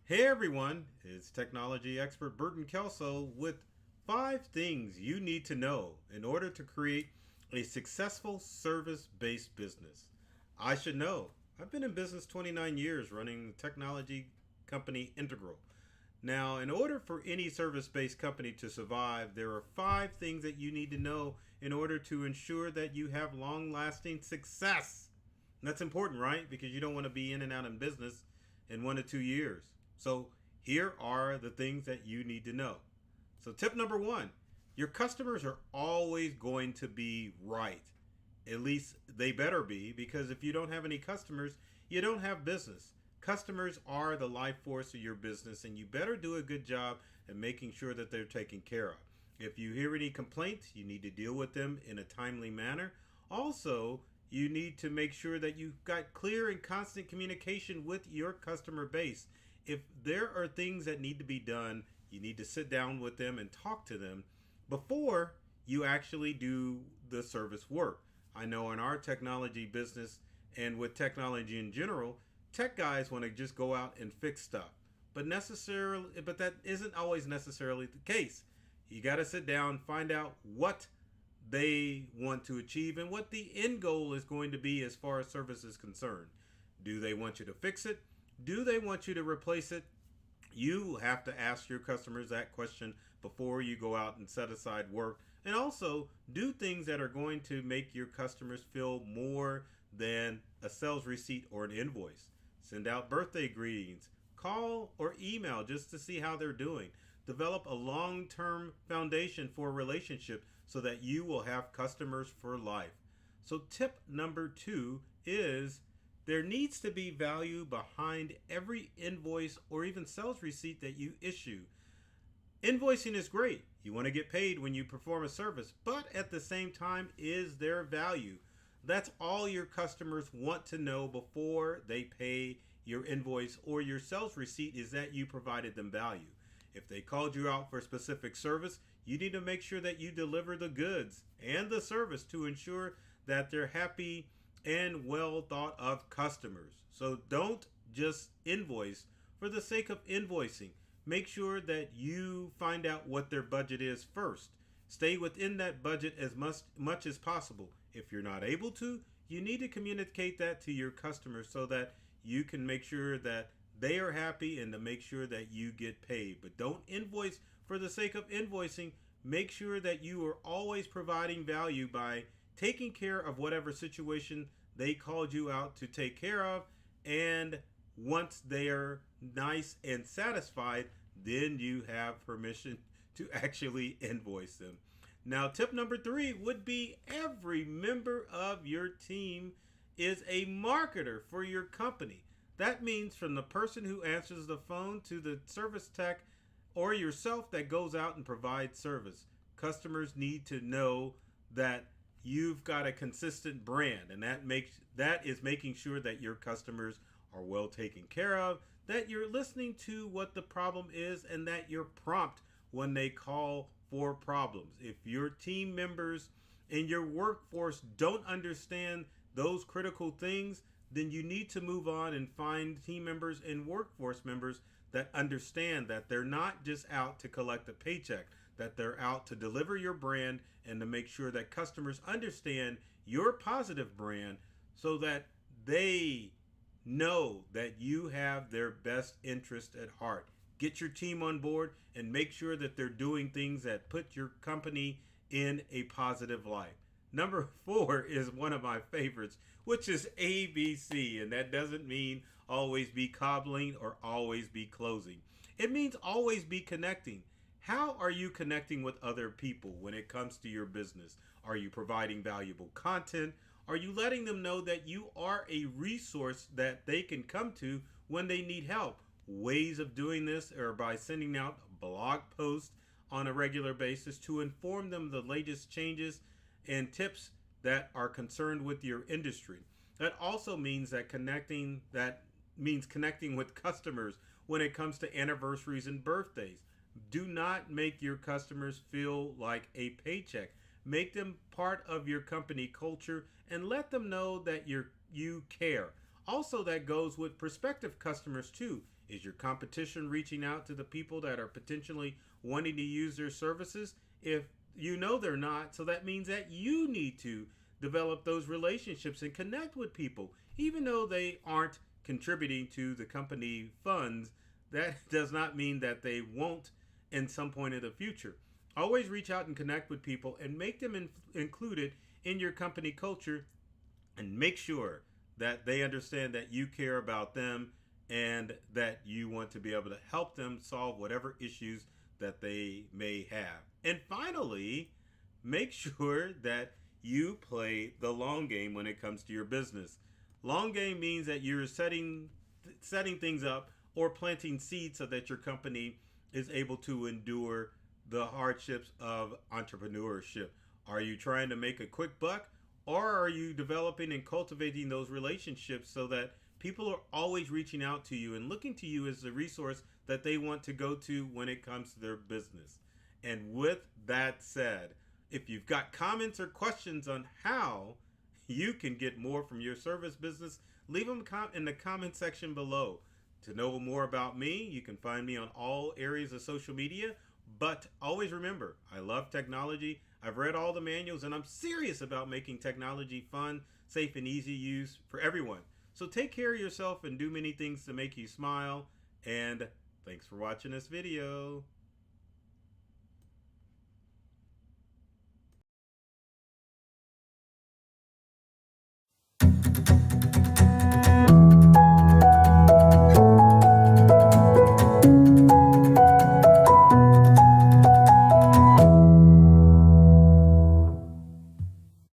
Hey everyone, it's technology expert Burton Kelso with 5 things you need to know in order to create a successful service based business. I should know. I've been in business 29 years running the technology company Integral. Now, in order for any service based company to survive, there are 5 things that you need to know in order to ensure that you have long lasting success. And that's important, right? Because you don't want to be in and out in business in 1 to 2 years. So here are the things that you need to know. So, tip number one, your customers are always going to be right. At least they better be, because if you don't have any customers, you don't have business. Customers are the life force of your business, and you better do a good job at making sure that they're taken care of. If you hear any complaints, you need to deal with them in a timely manner. Also, you need to make sure that you've got clear and constant communication with your customer base. If there are things that need to be done, you need to sit down with them and talk to them before you actually do the service work. I know in our technology business and with technology in general, tech guys want to just go out and fix stuff. But that isn't always necessarily the case. You got to sit down, find out what they want to achieve and what the end goal is going to be as far as service is concerned. Do they want you to fix it? Do they want you to replace it? You have to ask your customers that question before you go out and set aside work. And also do things that are going to make your customers feel more than a sales receipt or an invoice. Send out birthday greetings, call or email just to see how they're doing. Develop a long term foundation for a relationship so that you will have customers for life. So, tip number 2 is there needs to be value behind every invoice or even sales receipt that you issue. Invoicing is great. You want to get paid when you perform a service, but at the same time, is there value? That's all your customers want to know before they pay your invoice or your sales receipt, is that you provided them value. If they called you out for a specific service, you need to make sure that you deliver the goods and the service to ensure that they're happy and well thought of customers. So don't just invoice for the sake of invoicing. Make sure that you find out what their budget is first. Stay within that budget as much as possible. If you're not able to, you need to communicate that to your customers so that you can make sure that they are happy and to make sure that you get paid. But don't invoice for the sake of invoicing. Make sure that you are always providing value by taking care of whatever situation they called you out to take care of. And once they are nice and satisfied, then you have permission to actually invoice them. Now, tip number 3 would be every member of your team is a marketer for your company. That means from the person who answers the phone to the service tech or yourself that goes out and provides service. Customers need to know that you've got a consistent brand, and that is making sure that your customers are well taken care of, that you're listening to what the problem is, and that you're prompt when they call for problems. If your team members and your workforce don't understand those critical things, then you need to move on and find team members and workforce members that understand that they're not just out to collect a paycheck, that they're out to deliver your brand and to make sure that customers understand your positive brand so that they know that you have their best interest at heart. Get your team on board and make sure that they're doing things that put your company in a positive light. Number 4 is one of my favorites, which is ABC, and that doesn't mean always be cobbling or always be closing. It means always be connecting. How are you connecting with other people when it comes to your business? Are you providing valuable content? Are you letting them know that you are a resource that they can come to when they need help? Ways of doing this are by sending out blog posts on a regular basis to inform them of the latest changes and tips that are concerned with your industry. That also means connecting with customers when it comes to anniversaries and birthdays. Do not make your customers feel like a paycheck. Make them part of your company culture and let them know that you care. Also, that goes with prospective customers too. Is your competition reaching out to the people that are potentially wanting to use their services? If you know they're not, so that means that you need to develop those relationships and connect with people, even though they aren't contributing to the company funds. That does not mean that they won't in some point in the future. Always reach out and connect with people and make them included in your company culture, and make sure that they understand that you care about them and that you want to be able to help them solve whatever issues that they may have. And finally, make sure that you play the long game when it comes to your business. Long game means that you're setting things up or planting seeds so that your company is able to endure the hardships of entrepreneurship. Are you trying to make a quick buck, or are you developing and cultivating those relationships so that people are always reaching out to you and looking to you as the resource that they want to go to when it comes to their business? And with that said, if you've got comments or questions on how you can get more from your service business, leave them in the comment section below. To know more about me, you can find me on all areas of social media. But always remember, I love technology. I've read all the manuals, and I'm serious about making technology fun, safe, and easy use for everyone. So take care of yourself and do many things to make you smile. And thanks for watching this video.